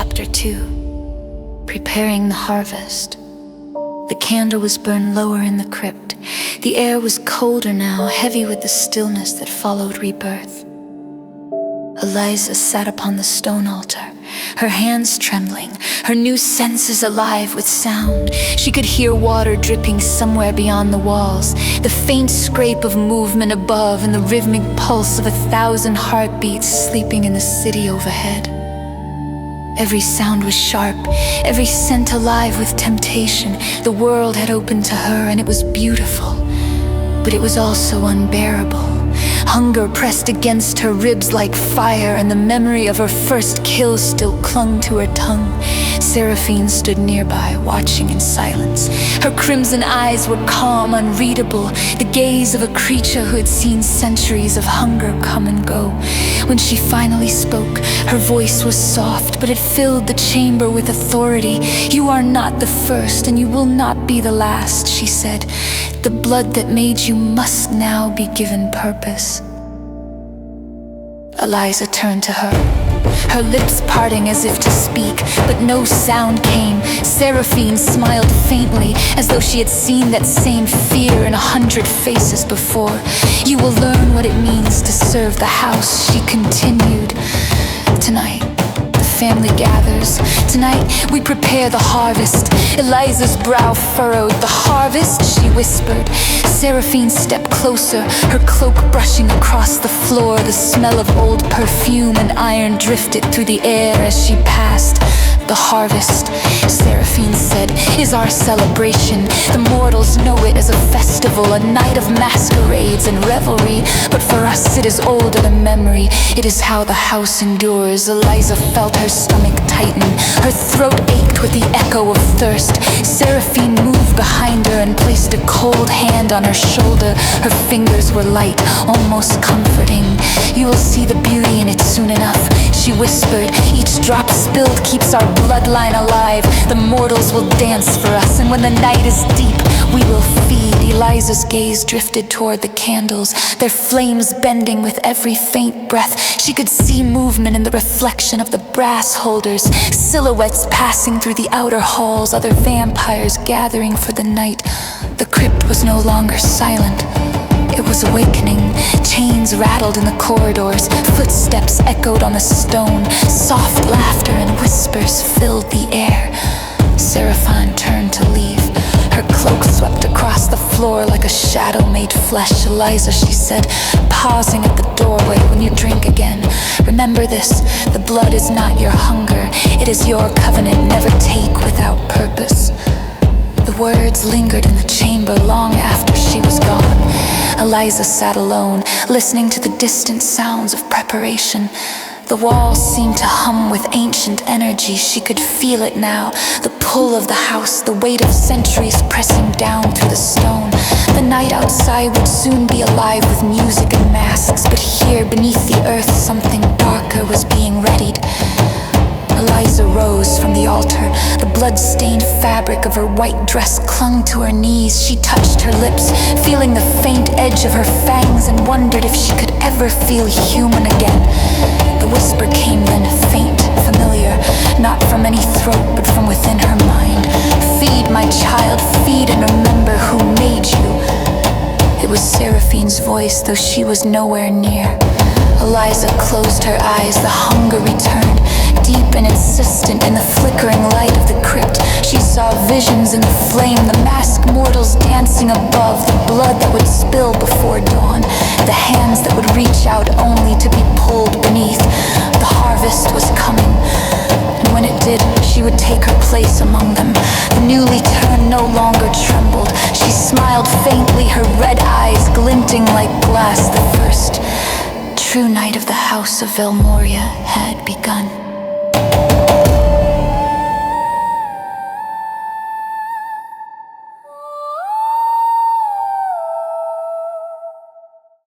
Chapter 2. Preparing the harvest. The candle was burned lower in the crypt. The air was colder now, heavy with the stillness that followed rebirth. Eliza sat upon the stone altar, her hands trembling, her new senses alive with sound. She could hear water dripping somewhere beyond the walls, the faint scrape of movement above, and the rhythmic pulse of 1,000 heartbeats sleeping in the city overhead. Every sound was sharp, every scent alive with temptation. The world had opened to her, and it was beautiful, but it was also unbearable. Hunger pressed against her ribs like fire, and the memory of her first kill still clung to her tongue. Seraphine stood nearby, watching in silence. Her crimson eyes were calm, unreadable, the gaze of a creature who had seen centuries of hunger come and go. When she finally spoke, her voice was soft, but it filled the chamber with authority. "You are not the first, and you will not be the last," she said. "The blood that made you must now be given purpose." Eliza turned to her, her lips parting as if to speak, but no sound came. Seraphine smiled faintly, as though she had seen that same fear in 100 faces before. "You will learn what it means to serve the house," she continued. "Tonight, the family gathers. Tonight, we prepare the harvest." Eliza's brow furrowed. "The harvest?" she whispered. Seraphine stepped closer, her cloak brushing across the floor. The smell of old perfume and iron drifted through the air as she passed. "The harvest," Seraphine said, "is our celebration. The mortals know it as a festival, a night of masquerades and revelry. But for us it is older than memory. It is how the house endures." Eliza felt her stomach tighten. Her throat ached with the echo of thirst. Seraphine moved behind her and placed a cold hand on her shoulder. Her fingers were light, almost comforting. "You will see the beauty in it soon enough," she whispered. "Each drop spilled keeps our bloodline alive. The mortals will dance for us, and when the night is deep, we will feed." Eliza's gaze drifted toward the candles, their flames bending with every faint breath. She could see movement in the reflection of the brass holders, silhouettes passing through the outer halls, other vampires gathering for the night. The crypt was no longer silent. It was awakening. Chains rattled in the corridors, footsteps echoed on the stone, soft laughter and whispers filled the air. Seraphine turned to leave. Her cloak swept across the floor like a shadow made flesh. "Eliza," she said, pausing at the doorway, "when you drink again, remember this: the blood is not your hunger. It is your covenant. Never take without purpose." The words lingered in the chamber long after she was gone. Eliza sat alone, listening to the distant sounds of preparation. The walls seemed to hum with ancient energy. She could feel it now, the pull of the house, the weight of centuries pressing down through the stone. The night outside would soon be alive with music and masks, but here beneath the earth something darker was being readied. Eliza rose from the altar. The blood-stained fabric of her white dress clung to her knees. She touched her lips, feeling the faint edge of her fangs, and wondered if she could ever feel human again. The whisper came then, faint, familiar, not from any throat, but from within her mind. "Feed, my child, feed, and remember who made you." It was Seraphine's voice, though she was nowhere near. Eliza closed her eyes. The hunger returned, deep and insistent in the flickering light of the crypt. She saw visions in the flame, the masked mortals dancing above, the blood that would spill before dawn, the hands that would reach out only to be pulled beneath. The harvest was coming, and when it did, she would take her place among them. The newly turned no longer trembled. She smiled faintly, her red eyes glinting like glass. The first true night of the house of Velmoria had begun.